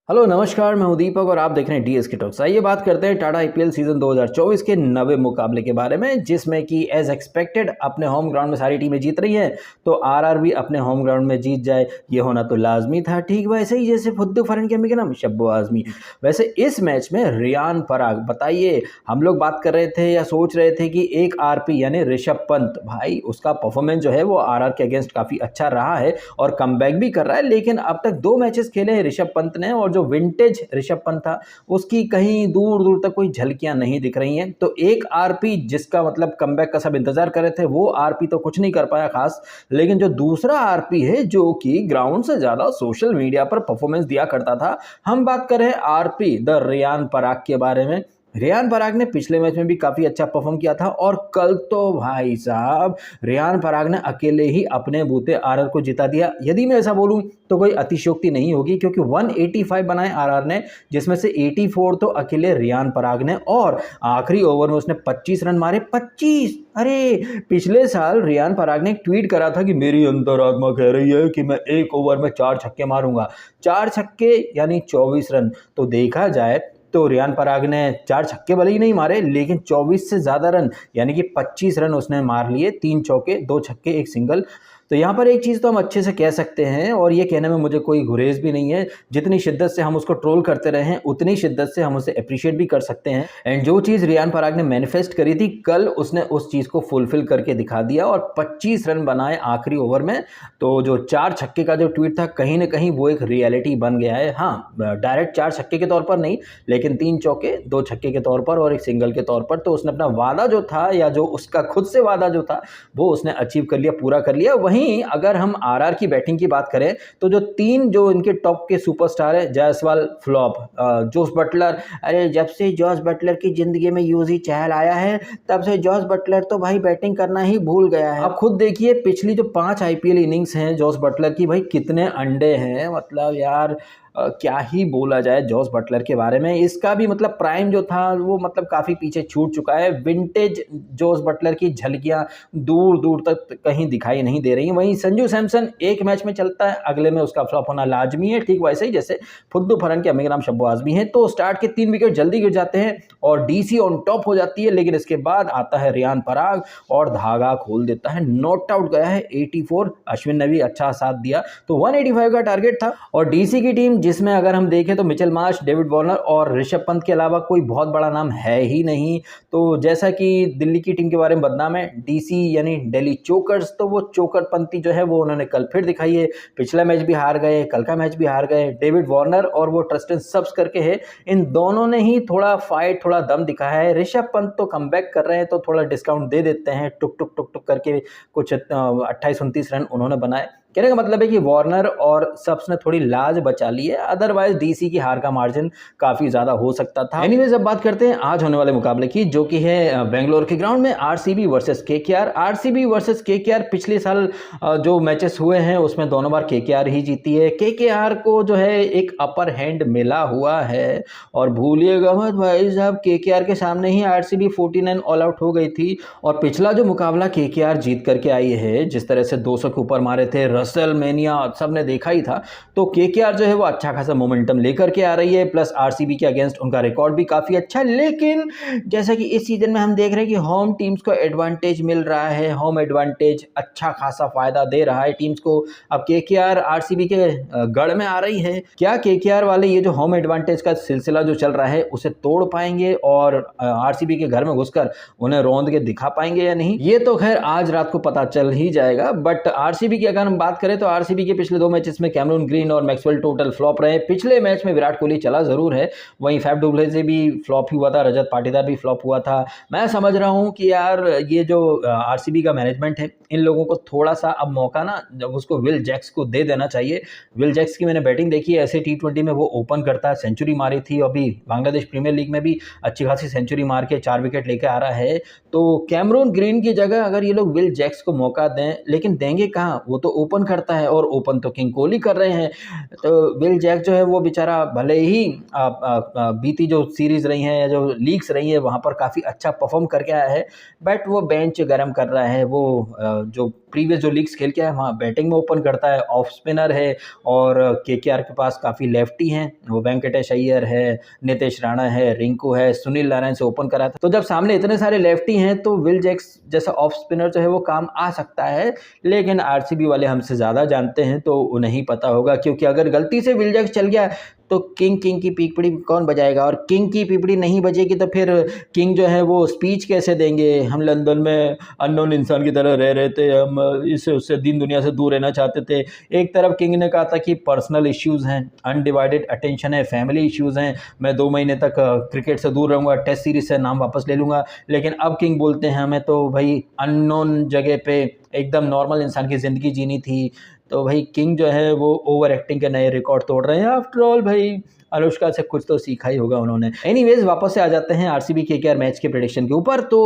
Hello नमस्कार, मैं हूं दीपक और आप देख रहे हैं डीएसके टॉक्स। आइए बात करते हैं टाटा आईपीएल सीजन 2024 के 90 मुकाबले के बारे में, जिसमें कि एज एक्सपेक्टेड अपने होम ग्राउंड में सारी टीमें जीत रही हैं। तो आरआर भी अपने होम ग्राउंड में जीत जाए, ये होना तो लाजमी था। ठीक वैसे ही जैसे फुद्दू फरन के अम्मी के नाम शब्बो आजमी। वैसे इस मैच में रियान पराग, बताइए, हम लोग बात कर रहे थे या सोच रहे थे कि एक आरपी यानी ऋषभ पंत, भाई उसका परफॉर्मेंस जो है वो आरआर के अगेंस्ट काफ़ी अच्छा रहा है और कमबैक भी कर रहा है। लेकिन अब तक 2 मैचेस खेले हैं ऋषभ पंत ने, और जो विंटेज ऋषभ पंत था उसकी कहीं दूर दूर तक कोई झलकियां नहीं दिख रही हैं। तो एक आरपी जिसका मतलब कमबैक का सब इंतजार कर रहे थे, वो आरपी तो कुछ नहीं कर पाया खास। लेकिन जो दूसरा आरपी है जो कि ग्राउंड से ज्यादा सोशल मीडिया पर परफॉर्मेंस दिया करता था, हम बात कर रहे हैं आरपी द रियान पराग के बारे में। रियान पराग ने पिछले मैच में भी काफी अच्छा परफॉर्म किया था, और कल तो भाई साहब रियान पराग ने अकेले ही अपने बूते आरआर को जिता दिया। यदि मैं ऐसा बोलूं तो कोई अतिशयोक्ति नहीं होगी, क्योंकि 185 बनाए आरआर ने, जिसमें से 84 तो अकेले रियान पराग ने, और आखिरी ओवर में उसने 25 रन मारे। 25! अरे पिछले साल रियान पराग ने एक ट्वीट करा था कि मेरी अंतरात्मा कह रही है कि मैं एक ओवर में 4 छक्के मारूंगा। 4 छक्के यानी 24 रन। तो देखा जाए तो रियान पराग ने 4 छक्के भले ही नहीं मारे, लेकिन 24 से ज्यादा रन यानी कि 25 रन उसने मार लिए। 3 चौके, 2 छक्के, 1 सिंगल। तो यहाँ पर एक चीज़ तो हम अच्छे से कह सकते हैं, और ये कहने में मुझे कोई गुरेज भी नहीं है, जितनी शिद्दत से हम उसको ट्रोल करते रहे हैं उतनी शिद्दत से हम उसे अप्रिशिएट भी कर सकते हैं। एंड जो चीज़ रियान पराग ने मैनिफेस्ट करी थी, कल उसने उस चीज़ को फुलफिल करके दिखा दिया और 25 रन बनाए आखिरी ओवर में। तो जो 4 छक्के का जो ट्वीट था, कहीं ना कहीं वो एक रियलिटी बन गया है। हाँ, डायरेक्ट 4 छक्के के तौर पर नहीं, लेकिन 3 चौके, 2 छक्के के तौर पर और 1 सिंगल के तौर पर। तो उसने अपना वादा जो था, या जो उसका खुद से वादा जो था, वो उसने अचीव कर लिया, पूरा कर लिया। वहीं अगर हम आरआर की बैटिंग की बात करें तो जो 3 जो इनके टॉप के सुपरस्टार है, जायसवाल फ्लॉप, जोस बटलर, अरे जब से जॉस बटलर की जिंदगी में यूजी चहल आया है, तब से जॉस बटलर तो भाई बैटिंग करना ही भूल गया है। आप खुद देखिए पिछली जो 5 आईपीएल इनिंग्स हैं जॉस बटलर की, भाई कितने अंडे हैं। मतलब यार क्या ही बोला जाए जॉस बटलर के बारे में। इसका भी मतलब प्राइम जो था वो मतलब काफ़ी पीछे छूट चुका है। विंटेज जॉस बटलर की झलकियां दूर दूर तक कहीं दिखाई नहीं दे रही। वहीं संजू सैमसन एक मैच में चलता है, अगले में उसका फ्लॉप होना लाजमी है। ठीक वैसे ही जैसे फुद्दू फरन के अम्मी के नाम शब्बो आजमी है। तो स्टार्ट के 3 विकेट जल्दी गिर जाते हैं और डीसी ऑन टॉप हो जाती है, लेकिन इसके बाद आता है रियान पराग और धागा खोल देता है। नॉट आउट गया है 84। अश्विन ने भी अच्छा साथ दिया। तो 185 का टारगेट था, और डीसी की टीम जिसमें अगर हम देखें तो मिचेल मार्श, डेविड वार्नर और ऋषभ पंत के अलावा कोई बहुत बड़ा नाम है ही नहीं। तो जैसा कि दिल्ली की टीम के बारे में बदनाम है डीसी यानी दिल्ली चोकर्स, तो वो चोकर पंती जो है वो उन्होंने कल फिर दिखाई है। पिछला मैच भी हार गए, कल का मैच भी हार गए। डेविड वार्नर और वो ट्रस्टन सब्स करके है, इन दोनों ने ही थोड़ा फाइट, थोड़ा दम दिखाया है। ऋषभ पंत तो कमबैक कर रहे हैं तो थोड़ा डिस्काउंट दे देते हैं, टुक टुक टुक टुक करके कुछ 28-29 रन उन्होंने बनाए। कहने का मतलब है कि वार्नर और सब्स ने थोड़ी लाज बचा ली है, अदरवाइज डीसी की हार का मार्जिन काफी ज्यादा हो सकता था। एनीवेज अब बात करते हैं आज होने वाले मुकाबले की, जो कि है बेंगलोर के ग्राउंड में RCB versus KKR. RCB versus KKR पिछले साल जो मैचेस हुए हैं उसमें दोनों बार केकेआर ही जीती है। केकेआर को जो है एक अपर हैंड मिला हुआ है, और भूलिएगा मत भाई साहब, केकेआर के सामने ही आरसीबी 49 ऑल आउट हो गई थी। और पिछला जो मुकाबला केकेआर जीत करके आई है, जिस तरह से 200 के ऊपर मारे थे, रसल मेनिया सबने देखा ही था। तो केकेआर जो है वो अच्छा खासा मोमेंटम लेकर के आ रही है, प्लस आरसीबी के अगेंस्ट उनका रिकॉर्ड भी काफी अच्छा है। लेकिन जैसा कि इस सीजन में हम देख रहे हैं कि होम टीम्स को एडवांटेज मिल रहा है, होम एडवांटेज अच्छा खासा फायदा दे रहा है टीम्स को। अब केकेआर आरसीबी के गढ़ में आ रही है। क्या केकेआर वाले ये जो होम एडवांटेज का सिलसिला जो चल रहा है उसे तोड़ पाएंगे और आरसीबी के घर में घुसकर उन्हें रौंद के दिखा पाएंगे या नहीं, ये तो खैर आज रात को पता चल ही जाएगा। बट आरसीबी की अगर हम बात करें तो आरसीबी के पिछले 2 मैचेस में कैमरून ग्रीन और मैक्सवेल टोटल फ्लॉप रहे। पिछले मैच में विराट कोहली चला जरूर है, वहीं फैफ डुप्लेसी भी फ्लॉप ही हुआ था, रजत पाटीदार भी फ्लॉप हुआ था। मैं समझ रहा हूं कि यार ये जो आरसीबी का मैनेजमेंट है, इन लोगों को थोड़ा सा अब मौका ना, जब उसको विल जैक्स को दे देना चाहिए। विल जैक्स की मैंने बैटिंग देखी है, ऐसे T20 में वो ओपन करता है, सेंचुरी मारी थी, अभी बांग्लादेश प्रीमियर लीग में भी अच्छी खासी सेंचुरी मार के 4 विकेट लेके आ रहा है। तो कैमरून ग्रीन की जगह अगर ये लोग विल जैक्स को मौका दें, लेकिन देंगे कहाँ, वो तो ओपन करता है और ओपन तो किंग कोहली कर रहे हैं। तो विल जैक जो है वो बेचारा भले ही बीती जो सीरीज रही हैं या जो लीग्स रही है वहाँ पर काफ़ी अच्छा परफॉर्म करके आया है, बट वो बेंच गर्म कर रहा है। वो जो प्रीवियस जो लीग्स खेल के आया वहाँ बैटिंग में ओपन करता है, ऑफ स्पिनर है और केकेआर के पास काफ़ी लेफ्टी हैं, वो वेंकटेश अय्यर है, नितेश राणा है, रिंकू है, सुनील नारायण से ओपन करा था। तो जब सामने इतने सारे लेफ्टी हैं तो विल जैक्स जैसा ऑफ स्पिनर जो है वो काम आ सकता है, लेकिन आरसीबी वाले हमसे ज़्यादा जानते हैं तो उन्हें ही पता होगा, क्योंकि अगर गलती से विल जैक्स चल गया तो किंग की पीपड़ी कौन बजाएगा, और किंग की पीपड़ी नहीं बजेगी तो फिर किंग जो है वो स्पीच कैसे देंगे, हम लंदन में अननोन इंसान की तरह रह रहे थे, हम इससे उससे दीन दुनिया से दूर रहना चाहते थे। एक तरफ किंग ने कहा था कि पर्सनल इश्यूज़ हैं, अनडिवाइडेड अटेंशन है, फैमिली इश्यूज़ हैं, मैं 2 महीने तक क्रिकेट से दूर रहूँगा, टेस्ट सीरीज से नाम वापस ले लूँगा। लेकिन अब किंग बोलते हैं हमें तो भाई अननोन जगह पे एकदम नॉर्मल इंसान की ज़िंदगी जीनी थी। तो भाई किंग जो है वो ओवर एक्टिंग के नए रिकॉर्ड तोड़ रहे हैं। आफ्टर ऑल भाई अनुष्का से कुछ तो सीखा ही होगा उन्होंने। एनीवेज वापस से आ जाते हैं आरसीबी केकेआर मैच के प्रेडिक्शन के ऊपर। तो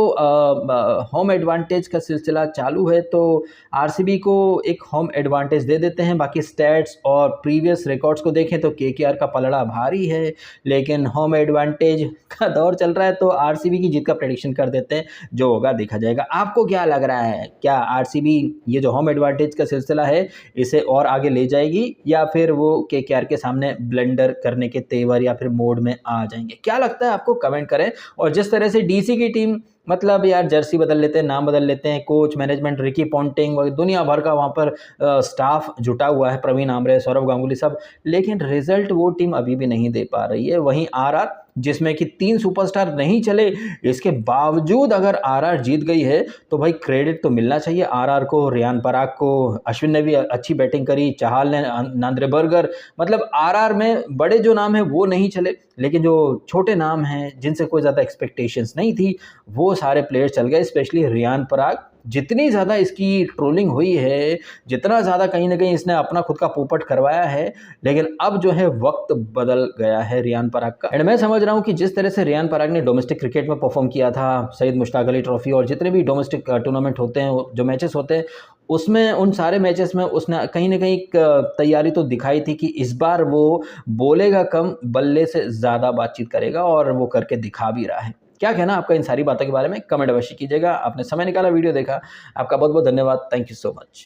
होम एडवांटेज का सिलसिला चालू है, तो आरसीबी को एक होम एडवांटेज दे देते हैं। बाकी स्टैट्स और प्रीवियस रिकॉर्ड्स को देखें तो केकेआर का पलड़ा भारी है, लेकिन होम एडवांटेज का दौर चल रहा है तो आरसीबी की जीत का प्रेडिक्शन कर देते हैं, जो होगा देखा जाएगा। आपको क्या लग रहा है, क्या आरसीबी ये जो होम एडवांटेज का सिलसिला है इसे और आगे ले जाएगी, या फिर वो केकेआर के सामने ब्लेंडर करने के तेवर या फिर मोड में आ जाएंगे? क्या लगता है आपको, कमेंट करें। और जिस तरह से डीसी की टीम मतलब यार जर्सी बदल लेते हैं, नाम बदल लेते हैं, कोच मैनेजमेंट रिकी पॉन्टिंग वगैरह दुनिया भर का वहाँ पर स्टाफ जुटा हुआ है, प्रवीण आमरे, सौरव गांगुली सब, लेकिन रिजल्ट वो टीम अभी भी नहीं दे पा रही है। वहीं आरआर जिसमें कि 3 सुपरस्टार नहीं चले, इसके बावजूद अगर आरआर जीत गई है तो भाई क्रेडिट तो मिलना चाहिए आरआर को, रियान पराग को। अश्विन ने भी अच्छी बैटिंग करी, चहाल ने, नांद्रे बर्गर, मतलब आरआर में बड़े जो नाम हैं वो नहीं चले, लेकिन जो छोटे नाम हैं जिनसे कोई ज़्यादा एक्सपेक्टेशंस नहीं थी वो सारे प्लेयर्स चल गए। स्पेशली रियान पराग, जितनी ज़्यादा इसकी ट्रोलिंग हुई है, जितना ज़्यादा कहीं ना कहीं इसने अपना खुद का पोपट करवाया है, लेकिन अब जो है वक्त बदल गया है रियान पराग का। एंड मैं समझ रहा हूँ कि जिस तरह से रियान पराग ने डोमेस्टिक क्रिकेट में परफॉर्म किया था, सईद मुश्ताक अली ट्रॉफी और जितने भी डोमेस्टिक टूर्नामेंट होते हैं, जो मैचेस होते हैं, उसमें उन सारे मैचेस में उसने कहीं ना कहीं तैयारी तो दिखाई थी कि इस बार वो बोलेगा कम, बल्ले से ज़्यादा बातचीत करेगा, और वो करके दिखा भी रहा है। क्या कहना आपका इन सारी बातों के बारे में, कमेंट अवश्य कीजिएगा। आपने समय निकाला, वीडियो देखा, आपका बहुत बहुत धन्यवाद। Thank you so much.